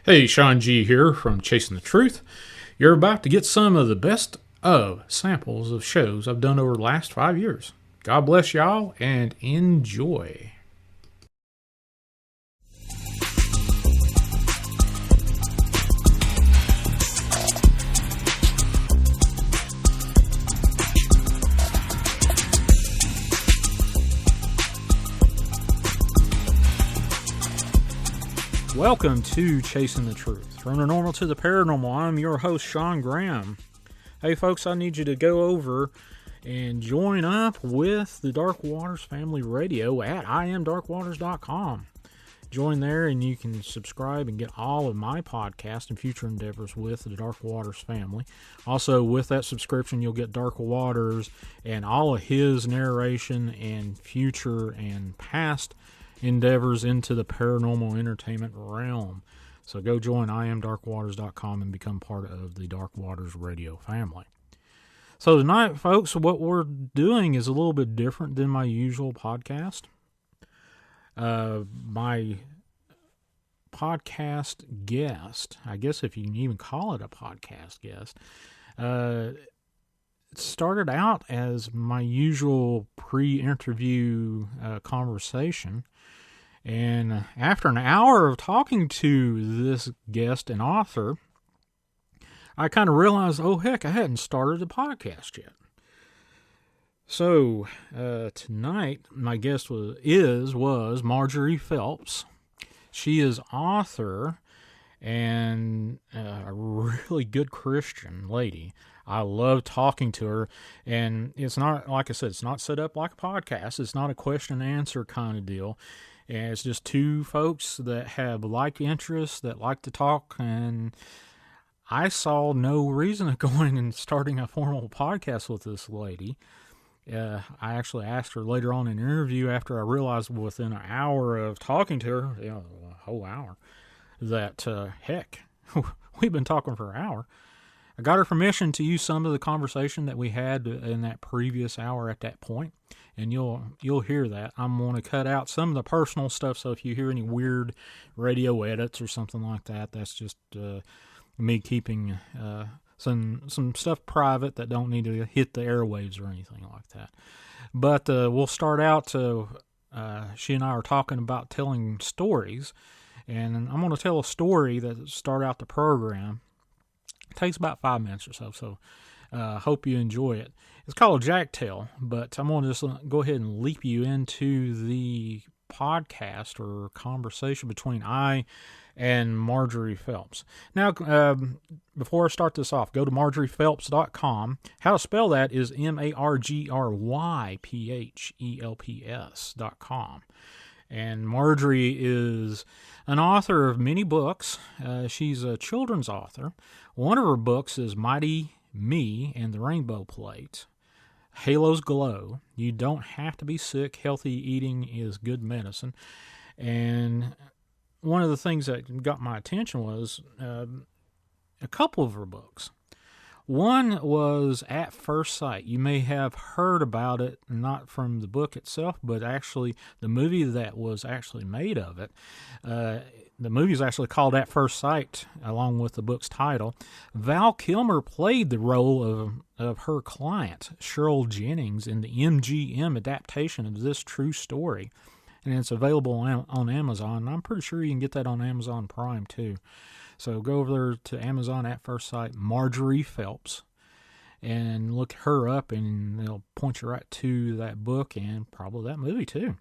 Hey, Sean G here from Chasing the Truth. You're about to get some of the best of samples of shows I've done over the last 5 years. God bless y'all and enjoy. Welcome to Chasing the Truth. From the normal to the paranormal, I'm your host, Sean Graham. Hey folks, I need you to go over and join up with the Dark Waters Family Radio at iamdarkwaters.com. Join there and you can subscribe and get all of my podcast and future endeavors with the Dark Waters family. Also, with that subscription, you'll get Dark Waters and all of his narration and future and past endeavors into the paranormal entertainment realm. So go join iamdarkwaters.com and become part of the Dark Waters Radio family. So tonight, folks, what we're doing is a little bit different than my usual podcast. My podcast guest, I guess if you can even call it a podcast guest, started out as my usual pre-interview conversation. And after an hour of talking to this guest and author, I kind of realized, oh heck, I hadn't started the podcast yet. So tonight, my guest was Margery Phelps. She is author and a really good Christian lady. I love talking to her, and it's not, like I said, it's not set up like a podcast. It's not a question and answer kind of deal. And it's just two folks that have like interests, that like to talk, and I saw no reason of going and starting a formal podcast with this lady. I actually asked her later on in an interview after I realized within an hour of talking to her, a whole hour, that, heck, we've been talking for an hour. I got her permission to use some of the conversation that we had in that previous hour at that point, and you'll hear that. I'm going to cut out some of the personal stuff, so if you hear any weird radio edits or something like that, that's just me keeping some stuff private that don't need to hit the airwaves or anything like that. But we'll start out, she and I are talking about telling stories, and I'm going to tell a story that start out the program. It takes about 5 minutes or so hope you enjoy it. It's called Jacktail, but I'm going to just go ahead and leap you into the podcast or conversation between I and Margery Phelps. Now, before I start this off, go to margeryphelps.com. How to spell that is MargeryPhelps.com. And Margery is an author of many books. She's a children's author. One of her books is Mighty Me and the Rainbow Plate. Halos Glow. You don't have to be sick. Healthy eating is good medicine. And one of the things that got my attention was a couple of her books. One was At First Sight. You may have heard about it, not from the book itself, but actually the movie that was actually made of it. The movie is actually called At First Sight, along with the book's title. Val Kilmer played the role of her client, Cheryl Jennings, in the MGM adaptation of this true story. And it's available on Amazon. I'm pretty sure you can get that on Amazon Prime, too. So go over there to Amazon At First Sight, Margery Phelps, and look her up, and it'll point you right to that book and probably that movie, too.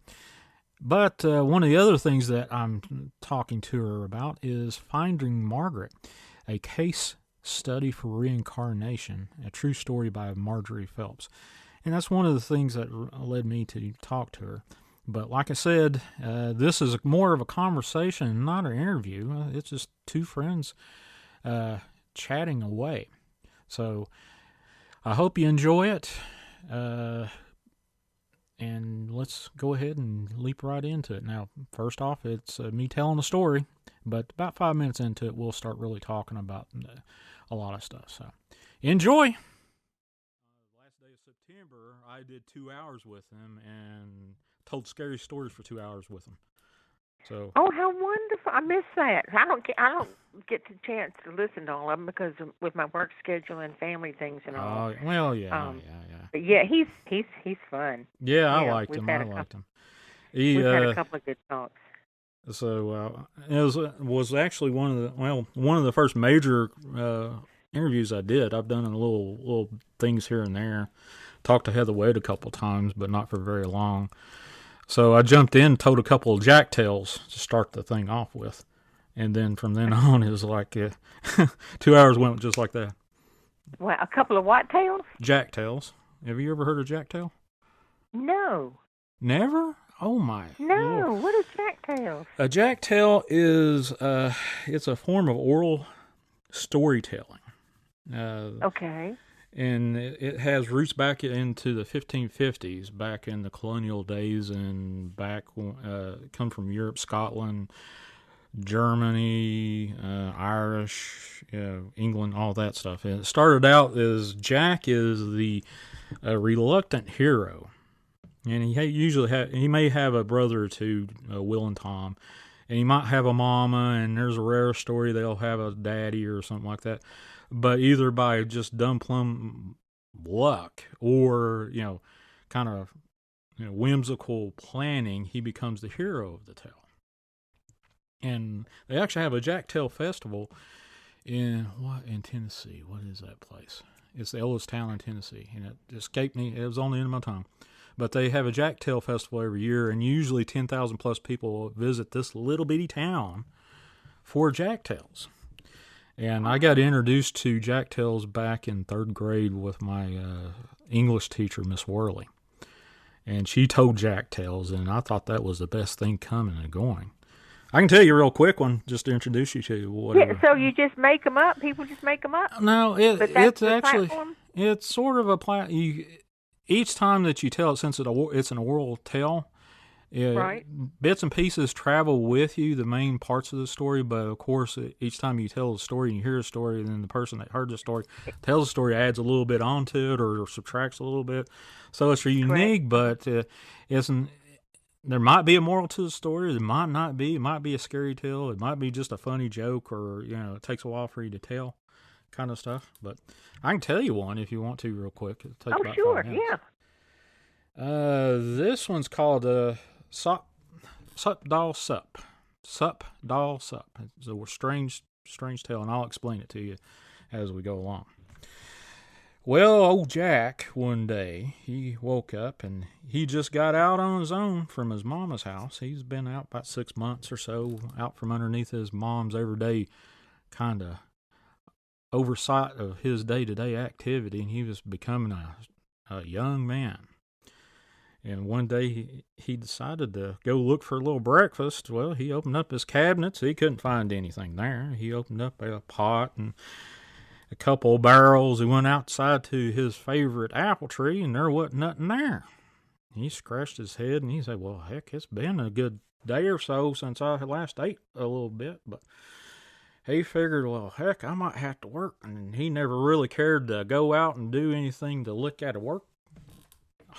But one of the other things that I'm talking to her about is Finding Margaret, a case study for reincarnation, a true story by Margery Phelps. And that's one of the things that led me to talk to her. But like I said, this is more of a conversation, not an interview. It's just two friends chatting away. So I hope you enjoy it. And let's go ahead and leap right into it. Now, first off, it's me telling a story. But about 5 minutes into it, we'll start really talking about a lot of stuff. So enjoy. Last day of September, I did 2 hours with him and told scary stories for 2 hours with him. So. Oh, how wonderful! I miss that. I don't get the chance to listen to all of them because with my work schedule and family things and all. Well, yeah, Um, yeah. but yeah, he's fun. Yeah, I Yeah, liked we've him. had I a couple. liked him. He, We've had a couple of good talks. So it was actually one of the first major interviews I did. I've done a little things here and there. Talked to Heather Wade a couple times, but not for very long. So I jumped in, told a couple of jack tales to start the thing off with, and then from then on it was like 2 hours went just like that. Well, a couple of what tales? Jack tales. Have you ever heard of jack tale? No. Never? Oh my! No. Lord. What is jack tales? A jack tale is it's a form of oral storytelling. Okay. And it has roots back into the 1550s, back in the colonial days, and back come from Europe, Scotland, Germany, Irish, England, all that stuff. And it started out as Jack is the reluctant hero, and he may have a brother or two, Will and Tom, and he might have a mama, and there's a rare story they'll have a daddy or something like that. But either by just dumb plumb luck or, kind of whimsical planning, he becomes the hero of the tale. And they actually have a Jack Tale Festival in Tennessee. What is that place? It's the oldest town in Tennessee, and it escaped me. It was on the end of my tongue. But they have a Jack Tale Festival every year, and usually 10,000 plus people visit this little bitty town for Jack Tales. And I got introduced to jack tales back in third grade with my English teacher, Miss Worley. And she told jack tales, and I thought that was the best thing coming and going. I can tell you a real quick one just to introduce you to whatever. Yeah, so you just make them up? People just make them up? No, it's actually, platform? It's sort of each time that you tell it, since it's an oral tale, right. Bits and pieces travel with you, the main parts of the story, but of course, each time you tell a story and you hear a story, and then the person that heard the story tells the story, adds a little bit onto it or subtracts a little bit. So it's unique, Correct. but there might be a moral to the story. There might not be. It might be a scary tale. It might be just a funny joke, or it takes a while for you to tell, kind of stuff. But I can tell you one if you want to, real quick. It'll take about sure, 5 minutes. Yeah. This one's called Sup Doll Sup. Sup Doll Sup. It's a strange tale, and I'll explain it to you as we go along. Well, old Jack, one day, he woke up and he just got out on his own from his mama's house. He's been out about 6 months or so, out from underneath his mom's everyday kind of oversight of his day-to-day activity, and he was becoming a young man. And one day he decided to go look for a little breakfast. Well, he opened up his cabinets. He couldn't find anything there. He opened up a pot and a couple of barrels. He went outside to his favorite apple tree, and there wasn't nothing there. He scratched his head, and he said, well, heck, it's been a good day or so since I last ate a little bit. But he figured, well, heck, I might have to work. And he never really cared to go out and do anything to look at work.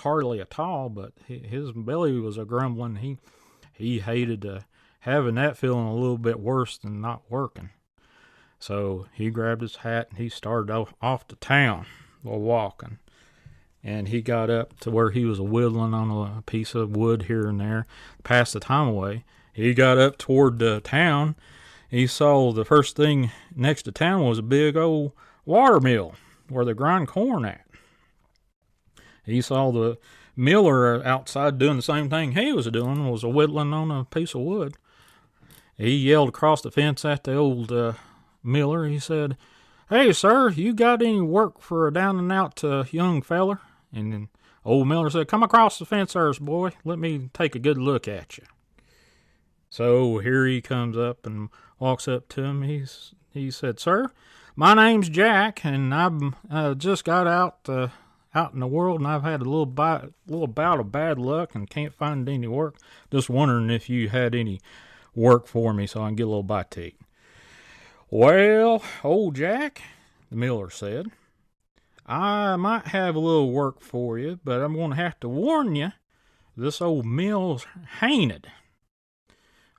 Hardly at all, but his belly was a grumbling. He hated having that feeling a little bit worse than not working. So he grabbed his hat and he started off to town, walking. And he got up to where he was whittling on a piece of wood here and there, passed the time away. He got up toward the town. He saw the first thing next to town was a big old water mill where they grind corn at. He saw the miller outside doing the same thing he was doing, was whittling on a piece of wood. He yelled across the fence at the old miller. He said, hey, sir, you got any work for a down-and-out young feller? And then old miller said, come across the fence there, boy. Let me take a good look at you. So here he comes up and walks up to him. He said, sir, my name's Jack, and I've just got out in the world, and I've had a little bout of bad luck and can't find any work. Just wondering if you had any work for me so I can get a little bite to eat. Well, old Jack, the miller said, I might have a little work for you, but I'm going to have to warn you, this old mill's haunted.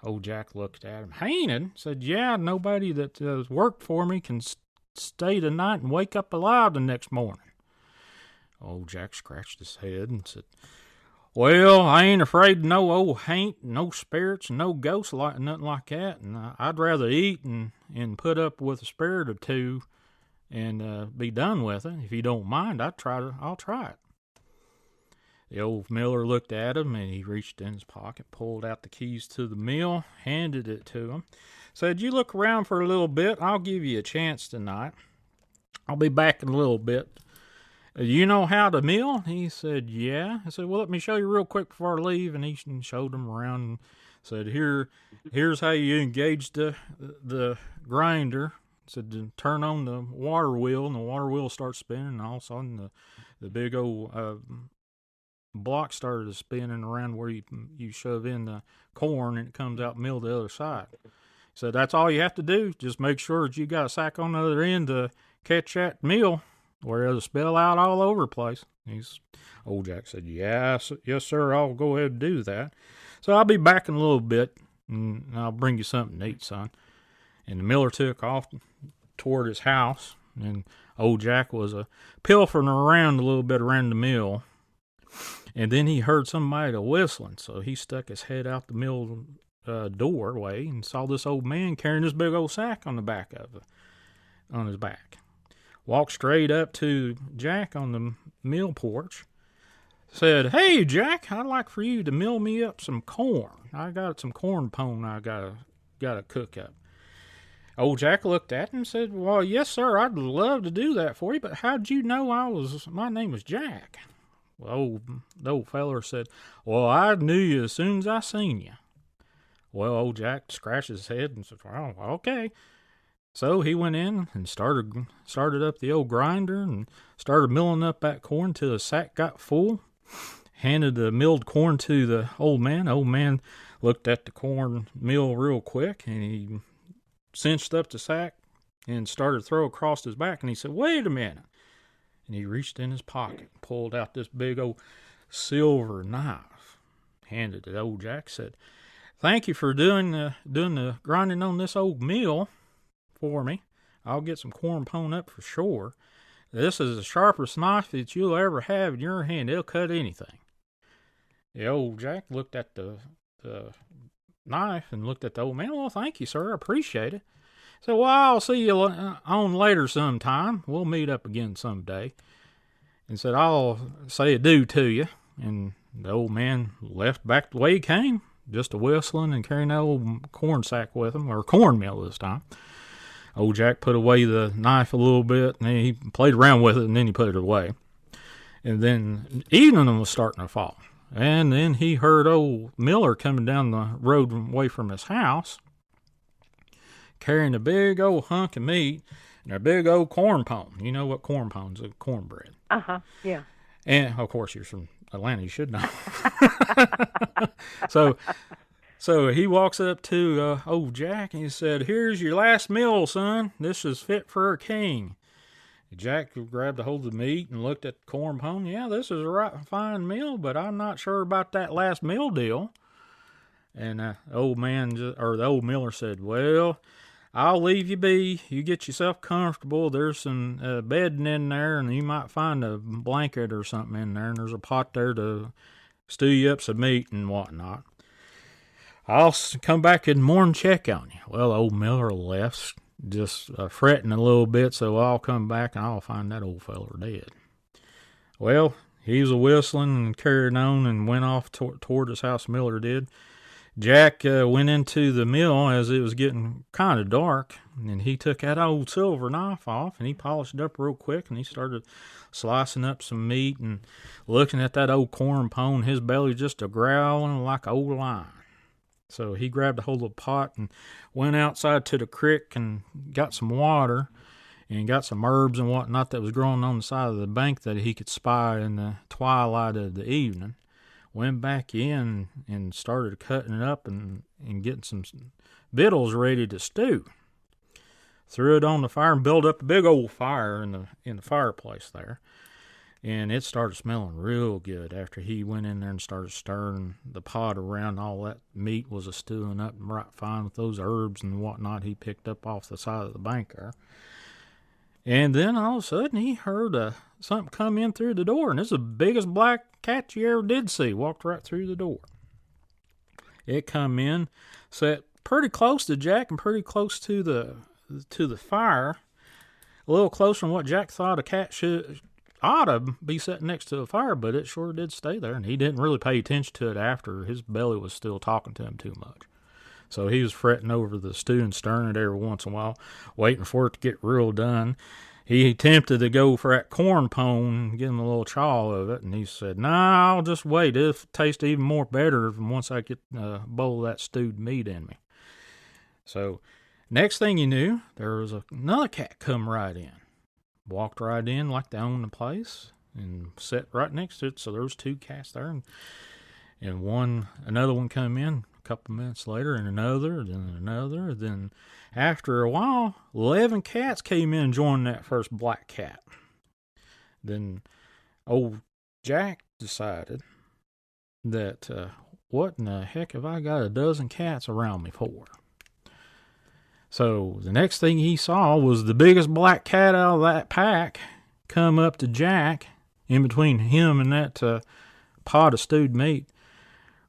Old Jack looked at him. Hated? Said, yeah, nobody that worked for me can stay the night and wake up alive the next morning. Old Jack scratched his head and said, well, I ain't afraid of no old haint, no spirits, no ghosts, nothing like that. And I'd rather eat and put up with a spirit or two and be done with it. If you don't mind, I'll try it. The old miller looked at him, and he reached in his pocket, pulled out the keys to the mill, handed it to him, said, you look around for a little bit. I'll give you a chance tonight. I'll be back in a little bit. You know how to mill? He said, yeah. I said, well, let me show you real quick before I leave. And he showed him around and said, here's how you engage the grinder. Said to turn on the water wheel, and the water wheel starts spinning, and all of a sudden the big old block started spinning around where you shove in the corn, and it comes out mill the other side. So that's all you have to do. Just make sure that you got a sack on the other end to catch that mill where it'll spill out all over the place. Old Jack said, yes, sir, I'll go ahead and do that. So I'll be back in a little bit, and I'll bring you something to eat, son. And the miller took off toward his house, and old Jack was pilfering around a little bit around the mill. And then he heard somebody whistling, so he stuck his head out the mill doorway and saw this old man carrying this big old sack on his back. Walked straight up to Jack on the mill porch. Said, hey, Jack, I'd like for you to mill me up some corn. I got some corn pone I gotta cook up. Old Jack looked at him and said, well, yes, sir, I'd love to do that for you, but how'd you know my name was Jack? Well, the old feller said, well, I knew you as soon as I seen you. Well, old Jack scratched his head and said, well, okay. So he went in and started up the old grinder and started milling up that corn till the sack got full. Handed the milled corn to the old man. Old man looked at the corn mill real quick, and he cinched up the sack and started to throw across his back. And he said, wait a minute. And he reached in his pocket, pulled out this big old silver knife, handed it to old Jack, said, thank you for doing the grinding on this old mill for me. I'll get some corn pone up for sure. This is the sharpest knife that you'll ever have in your hand. It'll cut anything. The old Jack looked at the knife and looked at the old man. Well, thank you, sir. I appreciate it. So, well, I'll see you on later sometime. We'll meet up again someday. And said, I'll say adieu to you. And the old man left back the way he came, just a whistling and carrying that old corn sack with him, or corn mill this time. Old Jack put away the knife a little bit, and then he played around with it, and then he put it away. And then evening was starting to fall. And then he heard old Miller coming down the road away from his house, carrying a big old hunk of meat and a big old corn pone. You know what corn pone's? A cornbread. Uh-huh, yeah. And, of course, you're from Atlanta. You should know. So he walks up to old Jack and he said, here's your last meal, son. This is fit for a king. Jack grabbed a hold of the meat and looked at the corn pone. Yeah, this is a right fine meal, but I'm not sure about that last meal deal. And the old miller said, well, I'll leave you be. You get yourself comfortable. There's some bedding in there, and you might find a blanket or something in there, and there's a pot there to stew you up some meat and whatnot. I'll come back in the morning and check on you. Well, old Miller left, just fretting a little bit, so I'll come back and I'll find that old feller dead. Well, he was whistling and carried on and went off toward his house. Miller did. Jack went into the mill as it was getting kind of dark, and he took that old silver knife off, and he polished it up real quick, and he started slicing up some meat and looking at that old corn pone. His belly just a-growling like an old lion. So he grabbed a hold of a pot and went outside to the creek and got some water and got some herbs and whatnot that was growing on the side of the bank that he could spy in the twilight of the evening. Went back in and started cutting it up and getting some victuals ready to stew. Threw it on the fire and built up a big old fire in the fireplace there. And it started smelling real good after he went in there and started stirring the pot around. All that meat was a stewing up right fine with those herbs and whatnot he picked up off the side of the bank there. And then all of a sudden he heard something come in through the door, and it's the biggest black cat you ever did see. Walked right through the door. It come in, sat pretty close to Jack and pretty close to the fire, a little closer than what Jack thought a cat ought to be sitting next to a fire, but it sure did stay there, and he didn't really pay attention to it after. His belly was still talking to him too much. So he was fretting over the stew and stirring it every once in a while, waiting for it to get real done. He attempted to go for that corn pone and get him a little chaw of it, and he said, "Nah, I'll just wait. It'll taste even more better once I get a bowl of that stewed meat in me." So next thing you knew, there was another cat come right in. Walked right in like they owned the place and sat right next to it. So there was 2 cats there, and another one come in a couple minutes later, and another. Then after a while, 11 cats came in and joined that first black cat. Then old Jack decided that what in the heck have I got a dozen cats around me for? So the next thing he saw was the biggest black cat out of that pack come up to Jack in between him and that pot of stewed meat,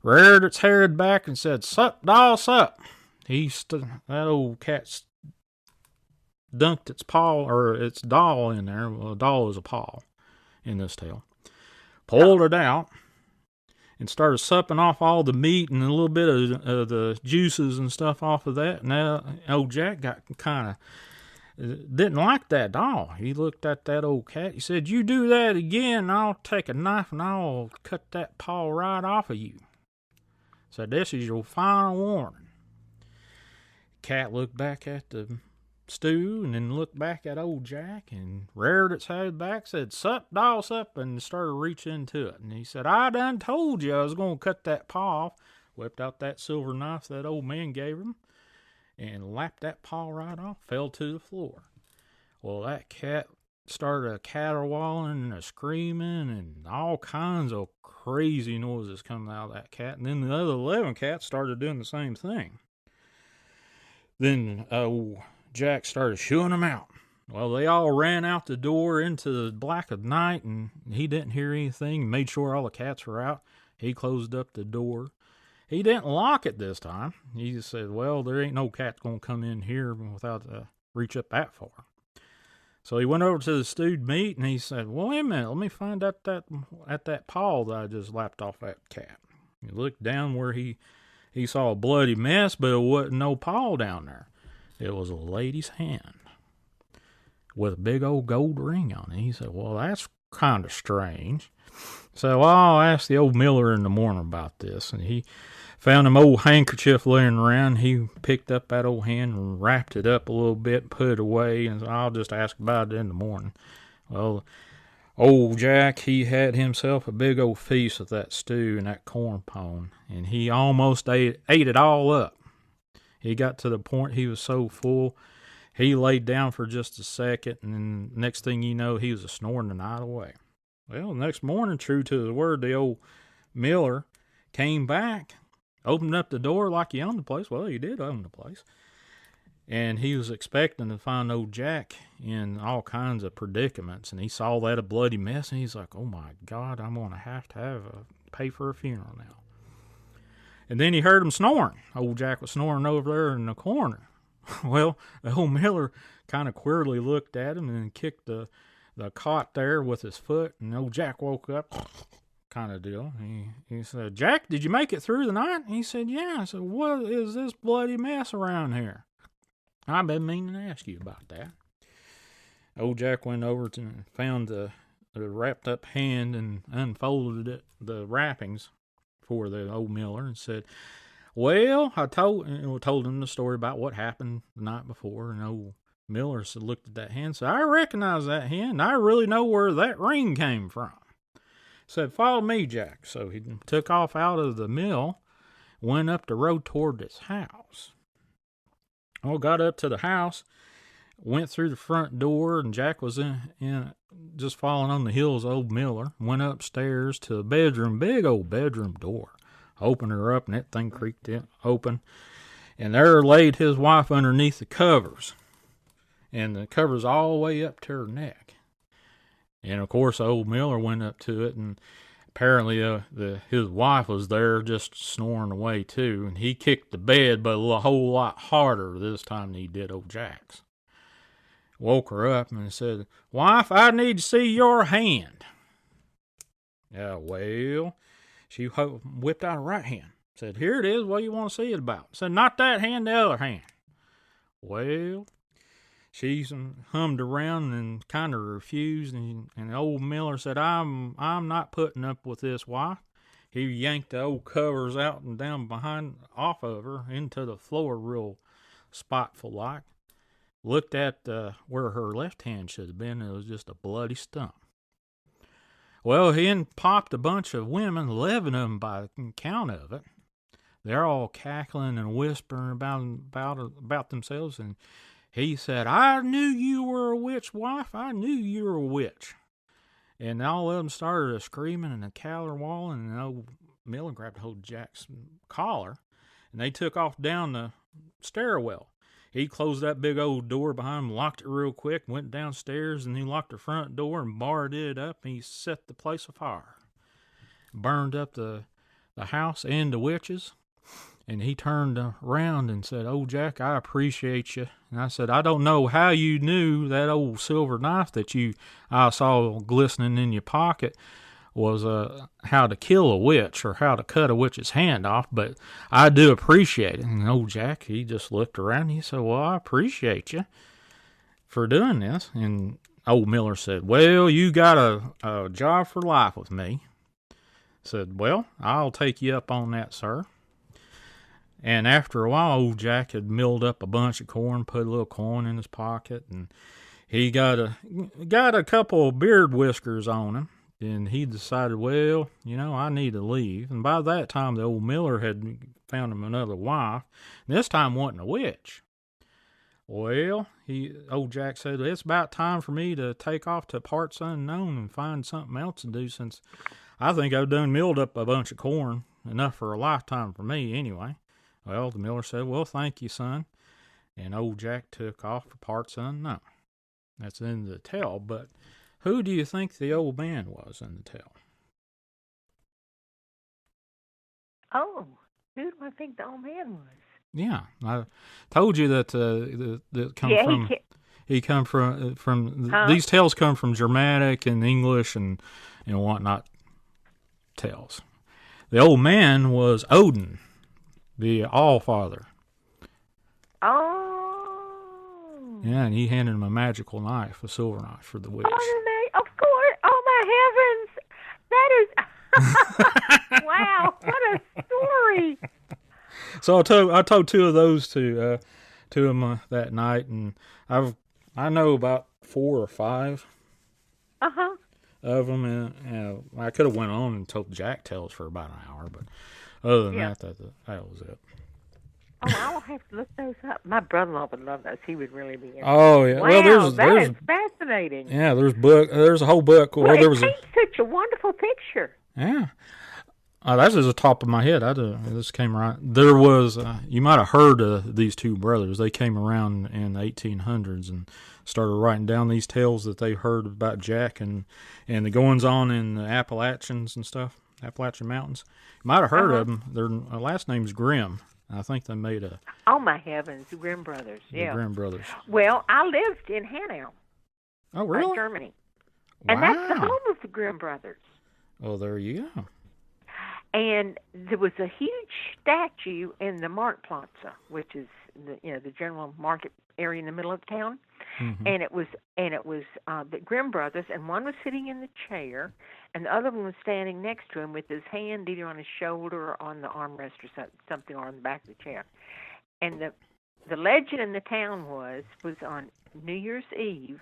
reared its head back and said, "Sup, doll, sup." That old cat dunked its paw, or its doll in there. Well, a doll is a paw in this tale. Pulled it out and started supping off all the meat and a little bit of the juices and stuff off of that. Now, old Jack got kind of, didn't like that doll. He looked at that old cat. He said, "You do that again, I'll take a knife and I'll cut that paw right off of you." Said, "This is your final warning." Cat looked back at the stew and then looked back at old Jack and reared its head back, said, "Sup, doll, sup," and started reaching into it. And he said, "I done told you I was going to cut that paw off." Whipped out that silver knife that old man gave him and lapped that paw right off, fell to the floor. Well, that cat started caterwauling and screaming and all kinds of crazy noises coming out of that cat. And then the other 11 cats started doing the same thing. Then Jack started shooing them out. Well, they all ran out the door into the black of night, and he didn't hear anything. Made sure all the cats were out. He closed up the door. He didn't lock it this time. He just said, "Well, there ain't no cat going to come in here without reach up that far." So he went over to the stewed meat, and he said, "Well, wait a minute. Let me find out that paw that I just lapped off that cat." He looked down where he saw a bloody mess, but it wasn't no paw down there. It was a lady's hand with a big old gold ring on it. He said, "Well, that's kind of strange." So I'll ask the old miller in the morning about this. And he found an old handkerchief laying around. He picked up that old hand and wrapped it up a little bit, put it away, and I'll just ask about it in the morning. Well, old Jack, he had himself a big old feast with that stew and that corn pone, and he almost ate it all up. He got to the point he was so full, he laid down for just a second, and then next thing you know, he was snoring the night away. Well, the next morning, true to his word, the old miller came back, opened up the door like he owned the place. Well, he did own the place. And he was expecting to find old Jack in all kinds of predicaments. And he saw that a bloody mess, and he's like, "Oh my God, I'm going to have pay for a funeral now." And then he heard him snoring. Old Jack was snoring over there in the corner. Well, the old miller kind of queerly looked at him and then kicked the cot there with his foot. And old Jack woke up, kind of deal. He said, "Jack, did you make it through the night?" He said, "Yeah." I said, "What is this bloody mess around here?" "I've been meaning to ask you about that." Old Jack went over and found the wrapped up hand and unfolded the wrappings for the old miller and said, "Well, I told him the story about what happened the night before." And old miller looked at that hand and said, "I recognize that hand. I really know where that ring came from." Said, "Follow me, Jack." So he took off out of the mill, went up the road toward his house. Got up to the house. went through the front door, and Jack was in just falling on the heels of old Miller. Went upstairs to the bedroom, big old bedroom door. Opened her up, and that thing creaked open. And there laid his wife underneath the covers. And the covers all the way up to her neck. And, of course, old Miller went up to it, and apparently his wife was there just snoring away, too. And he kicked the bed, but a whole lot harder this time than he did old Jack's. Woke her up and said, "Wife, I need to see your hand." Yeah, well, she whipped out her right hand. Said, "Here it is. What do you want to see it about?" Said, "Not that hand, the other hand." Well, she hummed around and kind of refused, and old Miller said, I'm not putting up with this, wife." He yanked the old covers out and down off of her into the floor real spiteful like. Looked at where her left hand should have been, and it was just a bloody stump. Well, he then popped a bunch of women, 11 of them by the count of it. They're all cackling and whispering about themselves, and he said, "I knew you were a witch, wife. I knew you were a witch." And all of them started screaming and caterwauling, and old Miller grabbed hold of Jack's collar, and they took off down the stairwell. He closed that big old door behind him, locked it real quick, went downstairs, and he locked the front door and barred it up, and he set the place afire. Burned up the house and the witches. And he turned around and said, "Oh, Jack, I appreciate you." And I said, "I don't know how you knew that old silver knife that I saw glistening in your pocket was how to kill a witch or how to cut a witch's hand off, but I do appreciate it." And old Jack, he just looked around and he said, "Well, I appreciate you for doing this." And old Miller said, "Well, you got a job for life with me." Said, "Well, I'll take you up on that, sir." And after a while, old Jack had milled up a bunch of corn, put a little corn in his pocket, and he got a couple of beard whiskers on him. And he decided, well, I need to leave. And by that time, the old Miller had found him another wife. And this time wasn't a witch. Well, old Jack said, "It's about time for me to take off to parts unknown and find something else to do, since I think I've done milled up a bunch of corn, enough for a lifetime for me anyway." Well, the Miller said, "Well, thank you, son." And old Jack took off for parts unknown. That's in the tale, but who do you think the old man was in the tale? Oh, who do I think the old man was? Yeah, I told you that these tales come from Germanic and English and whatnot tales. The old man was Odin, the All-Father. Oh. Yeah, and he handed him a magical knife, a silver knife for the witch. Of course. Oh, my heavens. That is... Wow, what a story. So I told two of those to him that night, and I know about 4 or 5 of them, and I could have went on and told Jack tales for about an hour, but other than that was it. Oh, I'll have to look those up. My brother-in-law would love those. He would really be interested. Oh, yeah. Wow, well, that is fascinating. Yeah, there's a whole book. Well, it paints such a wonderful picture. Yeah. That's just the top of my head. This came around. There was, you might have heard of these two brothers. They came around in the 1800s and started writing down these tales that they heard about Jack and the goings on in the Appalachians and stuff, Appalachian Mountains. You might have heard of them. Their last name's Grimm. I think they made a... Oh, my heavens, the Grimm brothers. Yeah. The Grimm brothers. Well, I lived in Hanau. Oh, really? Germany. Wow. And that's the home of the Grimm brothers. Oh, there you go. And there was a huge statue in the Marktplatz, which is the general market area in the middle of town. Mm-hmm. And it was the Grimm brothers, and one was sitting in the chair, and the other one was standing next to him with his hand either on his shoulder or on the armrest or something, or on the back of the chair. And the legend in the town was on New Year's Eve,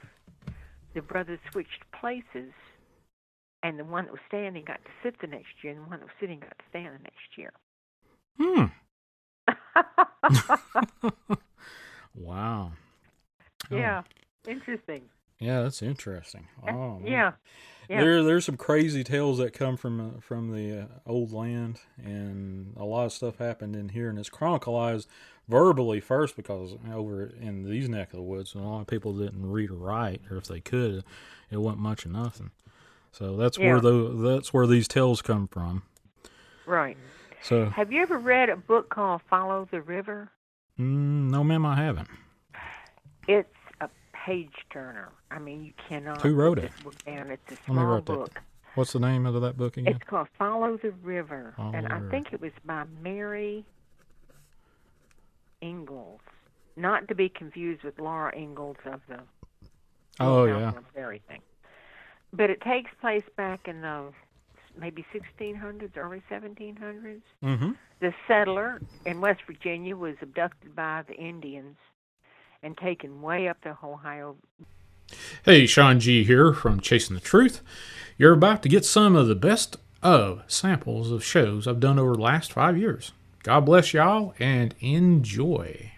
the brothers switched places, and the one that was standing got to sit the next year, and the one that was sitting got to stand the next year. Wow. Yeah. Interesting. Yeah, that's interesting. Oh, man. Yeah. Yeah. There's some crazy tales that come from the old land, and a lot of stuff happened in here, and it's chronicalized verbally first because over in these neck of the woods, a lot of people didn't read or write, or if they could, it wasn't much of nothing. So that's where these tales come from. Right. So, have you ever read a book called Follow the River? No, ma'am, I haven't. It's a page turner. I mean, you cannot. Who wrote it? This book down. It's a Let me small write book. that. What's the name of that book again? It's called Follow the River, and I River. think it was by Mary Ingalls, not to be confused with Laura Ingalls of the everything. But it takes place back in the maybe 1600s, early 1700s. Mm-hmm. The settler in West Virginia was abducted by the Indians and taken way up the Ohio. Hey, Sean G here from Chasing the Truth. You're about to get some of the best of samples of shows I've done over the last 5 years. God bless y'all and enjoy.